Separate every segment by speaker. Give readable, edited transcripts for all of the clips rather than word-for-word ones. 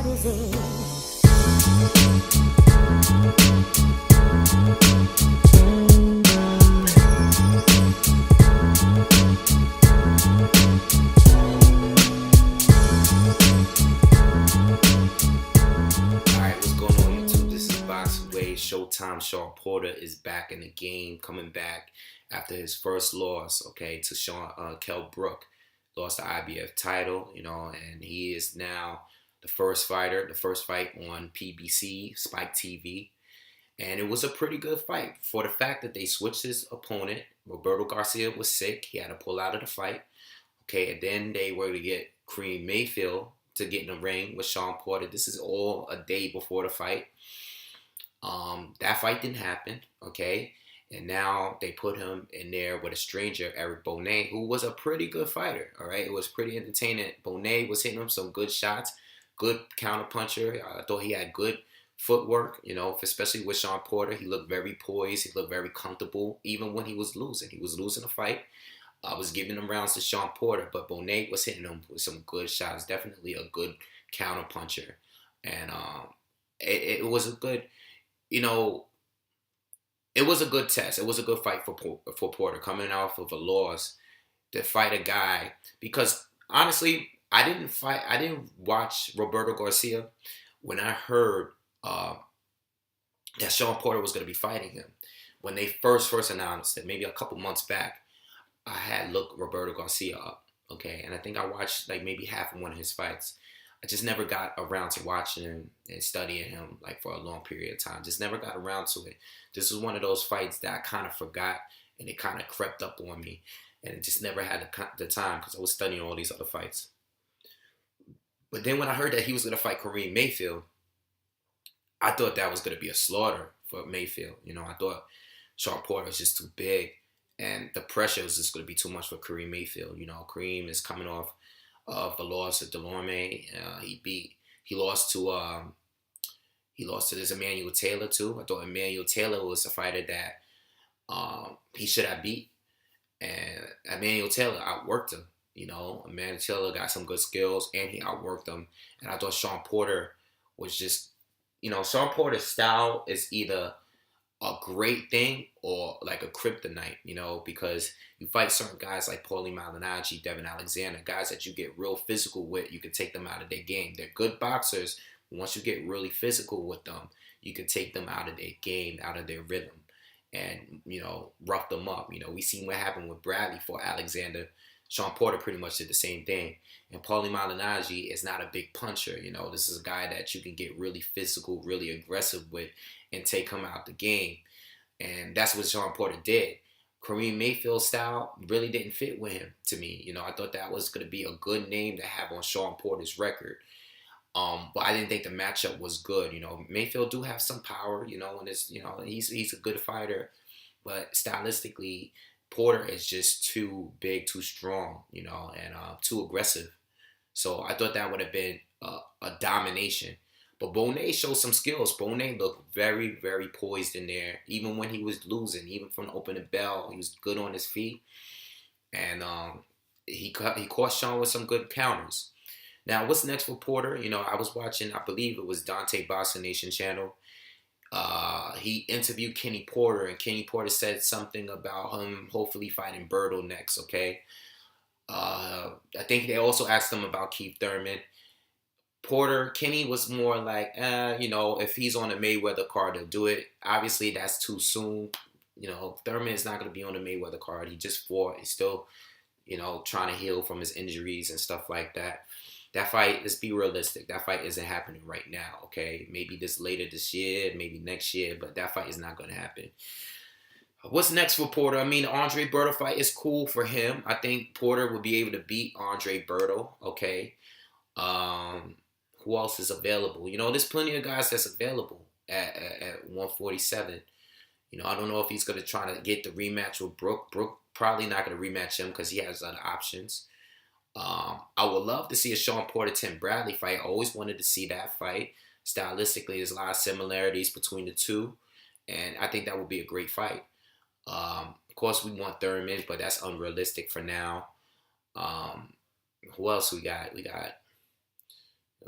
Speaker 1: busy.
Speaker 2: Alright, what's going on YouTube? This is BoxingWave. Showtime Shawn Porter is back in the game, coming back after his first loss, okay, to Kell Brook. Lost the IBF title, and he is now the first fight on PBC, Spike TV. And it was a pretty good fight for the fact that they switched his opponent. Roberto Garcia was sick. He had to pull out of the fight. Okay, and then they were to get Kareem Mayfield to get in the ring with Shawn Porter. This is all a day before the fight. That fight didn't happen, okay? And now they put him in there with a stranger, Eric Bonet, who was a pretty good fighter, all right? It was pretty entertaining. Bonet was hitting him some good shots, good counterpuncher. I thought he had good footwork, especially with Shawn Porter. He looked very poised. He looked very comfortable, even when he was losing. He was losing a fight. I was giving them rounds to Shawn Porter, but Bonet was hitting him with some good shots. Definitely a good counterpuncher. And it was a good, it was a good test. It was a good fight for Porter coming off of a loss to fight a guy. Because honestly, I didn't watch Roberto Garcia when I heard that Shawn Porter was going to be fighting him. When they first announced it, maybe a couple months back, I had looked Roberto Garcia up, okay? And I think I watched like maybe half of one of his fights. I just never got around to watching him and studying him like for a long period of time. Just never got around to it. This was one of those fights that I kind of forgot and it kind of crept up on me. And it just never had the time because I was studying all these other fights. But then when I heard that he was going to fight Kareem Mayfield, I thought that was going to be a slaughter for Mayfield. I thought Shawn Porter was just too big. And the pressure was just going to be too much for Kareem Mayfield. Kareem is coming off of a loss at Delorme. He lost to this Emmanuel Taylor too. I thought Emmanuel Taylor was a fighter that he should have beat, and Emmanuel Taylor outworked him. Emmanuel Taylor got some good skills, and he outworked him. And I thought Shawn Porter was just, Shawn Porter's style is either a great thing or like a kryptonite, because you fight certain guys like Paulie Malignaggi, Devin Alexander, guys that you get real physical with, you can take them out of their game. They're good boxers. Once you get really physical with them, you can take them out of their game, out of their rhythm, and, rough them up. We seen what happened with Bradley for Alexander. Shawn Porter pretty much did the same thing. And Paulie Malignaggi is not a big puncher. This is a guy that you can get really physical, really aggressive with and take him out the game. And that's what Shawn Porter did. Kareem Mayfield's style really didn't fit with him to me. I thought that was going to be a good name to have on Shawn Porter's record. But I didn't think the matchup was good. Mayfield do have some power, and it's, he's a good fighter. But stylistically, Porter is just too big, too strong, and too aggressive. So I thought that would have been a domination. But Bonet showed some skills. Bonet looked very, very poised in there. Even when he was losing, even from the opening bell, he was good on his feet. And he caught Shawn with some good counters. Now, what's next for Porter? I was watching, I believe it was Dante Boxing Nation channel. He interviewed Kenny Porter, and Kenny Porter said something about him hopefully fighting Berto next, okay? I think they also asked him about Keith Thurman. Kenny was more like, if he's on the Mayweather card, he'll do it. Obviously, that's too soon. Thurman is not going to be on the Mayweather card. He just fought. He's still, trying to heal from his injuries and stuff like that. That fight, let's be realistic, that fight isn't happening right now, okay? Maybe later this year, maybe next year, but that fight is not going to happen. What's next for Porter? The Andre Berto fight is cool for him. I think Porter will be able to beat Andre Berto, okay? Who else is available? There's plenty of guys that's available at 147. I don't know if he's going to try to get the rematch with Brook. Brook probably not going to rematch him because he has other options. I would love to see a Shawn Porter-Tim Bradley fight. I always wanted to see that fight. Stylistically, there's a lot of similarities between the two, and I think that would be a great fight. Of course, we want Thurman, but that's unrealistic for now. Who else we got?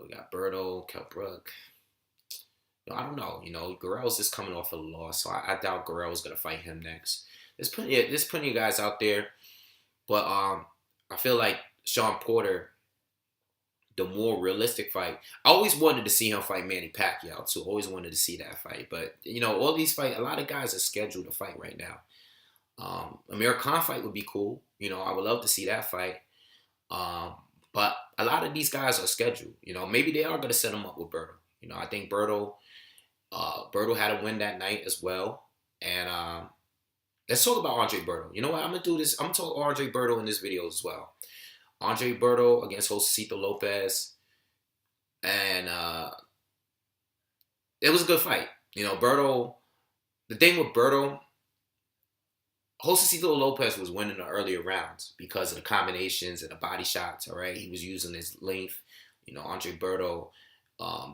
Speaker 2: We got Berto, Kell Brook. I don't know. Guerrero's just coming off a loss, so I doubt Guerrero's gonna fight him next. There's plenty of guys out there, but I feel like Shawn Porter, the more realistic fight. I always wanted to see him fight Manny Pacquiao too. Always wanted to see that fight, but all these fights, a lot of guys are scheduled to fight right now. Amir Khan fight would be cool. I would love to see that fight. But a lot of these guys are scheduled. Maybe they are gonna set him up with Berto. I think Berto had a win that night as well. And let's talk about Andre Berto. You know what? I'm going to do this. I'm going to talk Andre Berto in this video as well. Andre Berto against Josecito Lopez. And it was a good fight. Berto, the thing with Berto, Josecito Lopez was winning the earlier rounds because of the combinations and the body shots, all right? He was using his length. Andre Berto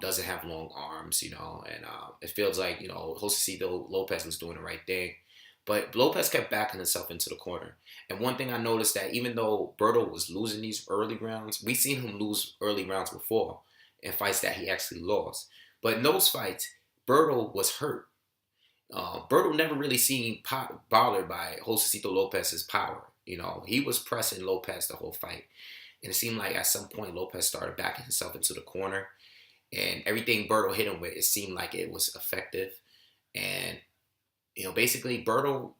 Speaker 2: doesn't have long arms, and it feels like, Josecito Lopez was doing the right thing. But Lopez kept backing himself into the corner. And one thing I noticed that even though Berto was losing these early rounds, we've seen him lose early rounds before in fights that he actually lost. But in those fights, Berto was hurt. Berto never really seemed bothered by Josecito Lopez's power. He was pressing Lopez the whole fight. And it seemed like at some point Lopez started backing himself into the corner. And everything Berto hit him with, it seemed like it was effective. And, basically Berto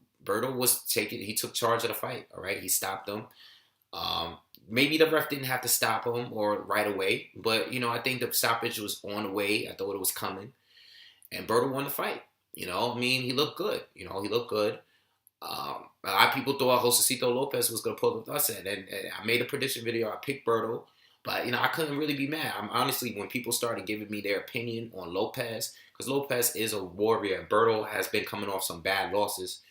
Speaker 2: he took charge of the fight, all right? He stopped him. Maybe the ref didn't have to stop him or right away. But, I think the stoppage was on the way. I thought it was coming. And Berto won the fight. He looked good. He looked good. A lot of people thought Josecito Lopez was going to pull the upset. And I made a prediction video. I picked Berto. But, I couldn't really be mad. Honestly, when people started giving me their opinion on Lopez, because Lopez is a warrior. Berto has been coming off some bad losses.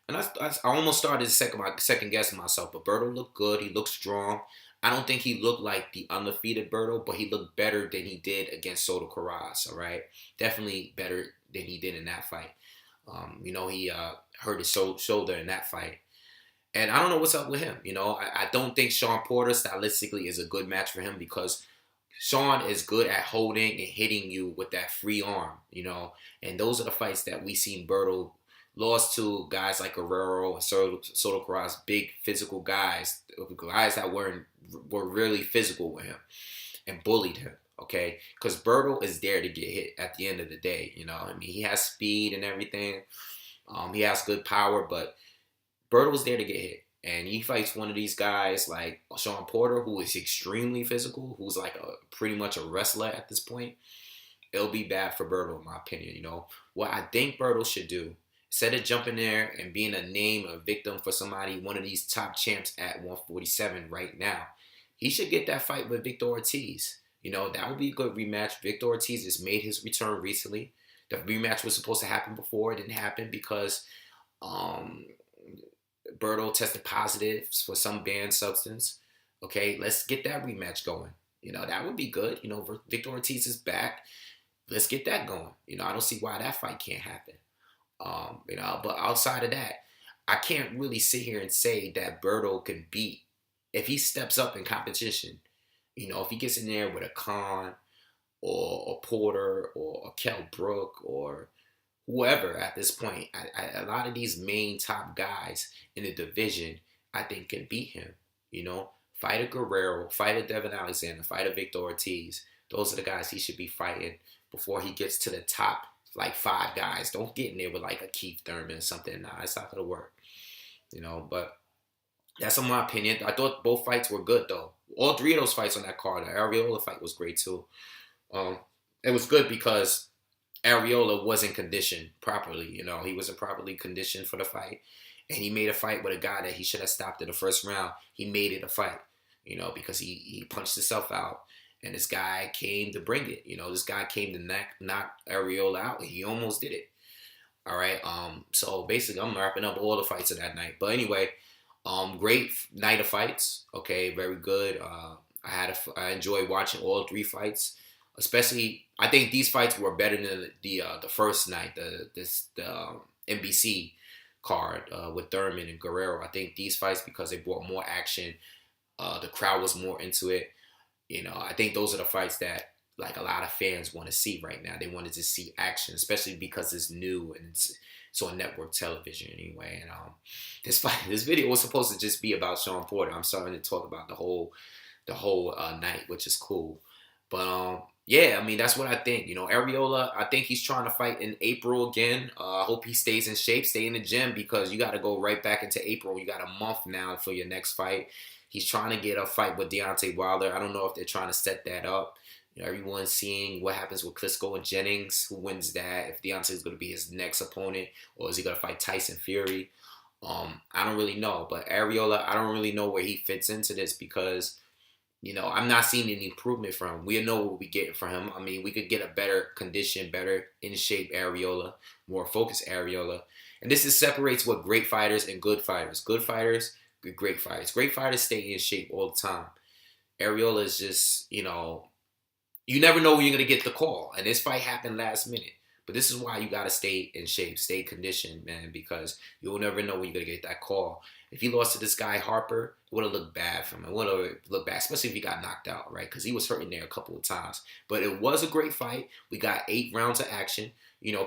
Speaker 2: And I almost started second guessing myself. But Berto looked good. He looked strong. I don't think he looked like the undefeated Berto, but he looked better than he did against Soto Karass, all right? Definitely better than he did in that fight. He hurt his shoulder in that fight. And I don't know what's up with him. I don't think Shawn Porter stylistically is a good match for him because Shawn is good at holding and hitting you with that free arm, And those are the fights that we seen Berto lost to guys like Arreola and Soto Karass, big physical guys that were really physical with him and bullied him, okay? Because Berto is there to get hit at the end of the day, he has speed and everything. He has good power, but Berto was there to get hit. And he fights one of these guys like Shawn Porter, who is extremely physical, who's like pretty much a wrestler at this point. It'll be bad for Berto, in my opinion, What I think Berto should do, instead of jumping there and being a victim for somebody, one of these top champs at 147 right now, he should get that fight with Victor Ortiz. That would be a good rematch. Victor Ortiz has made his return recently. The rematch was supposed to happen before. It didn't happen because Berto tested positive for some banned substance. Okay, let's get that rematch going. That would be good. Victor Ortiz is back. Let's get that going. I don't see why that fight can't happen. But outside of that, I can't really sit here and say that Berto can beat if he steps up in competition. If he gets in there with a Khan or a Porter or a Kell Brook or whoever at this point, a lot of these main top guys in the division, I think can beat him. Fight a Guerrero, fight a Devin Alexander, fight a Victor Ortiz. Those are the guys he should be fighting before he gets to the top, like 5 guys. Don't get in there with like a Keith Thurman or something. Nah, it's not going to work. But that's in my opinion. I thought both fights were good, though. All 3 of those fights on that card. The Arreola fight was great, too. It was good because Arreola wasn't conditioned properly. He wasn't properly conditioned for the fight. And he made a fight with a guy that he should have stopped in the first round. He made it a fight, because he punched himself out. And this guy came to bring it. This guy came to knock Arreola out. And he almost did it. All right. So basically, I'm wrapping up all the fights of that night. But anyway, great night of fights. Okay, very good. I enjoyed watching all 3 fights. Especially, I think these fights were better than the first night, the NBC card with Thurman and Guerrero. I think these fights, because they brought more action, the crowd was more into it. I think those are the fights that like a lot of fans want to see right now. They wanted to see action, especially because it's new and it's on network television anyway. And this video was supposed to just be about Shawn Porter. I'm starting to talk about the whole night, which is cool. But yeah, I mean that's what I think. Arreola, I think he's trying to fight in April again. I hope he stays in shape, stay in the gym because you got to go right back into April. You got a month now for your next fight. He's trying to get a fight with Deontay Wilder. I don't know if they're trying to set that up. Everyone's seeing what happens with Klitschko and Jennings. Who wins that? If Deontay's going to be his next opponent, or is he going to fight Tyson Fury? I don't really know. But Arreola, I don't really know where he fits into this because I'm not seeing any improvement from him. We know what we're getting from him. I mean, we could get a better condition, better in shape Arreola, more focused Arreola. And this separates what great fighters and good fighters. Good fighters, great fighters. Great fighters stay in shape all the time. Arreola is just, you never know when you're going to get the call. And this fight happened last minute. But this is why you got to stay in shape, stay conditioned, man, because you'll never know when you're going to get that call. If he lost to this guy, Harper, it would have looked bad for him. It would have looked bad, especially if he got knocked out, right? Because he was hurting there a couple of times. But it was a great fight. We got 8 rounds of action.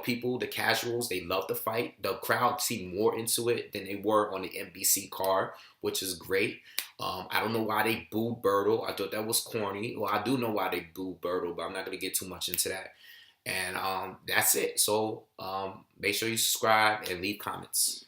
Speaker 2: People, the casuals, they love the fight. The crowd seemed more into it than they were on the NBC card, which is great. I don't know why they booed Berto. I thought that was corny. Well, I do know why they booed Berto, but I'm not going to get too much into that. And that's it. So make sure you subscribe and leave comments.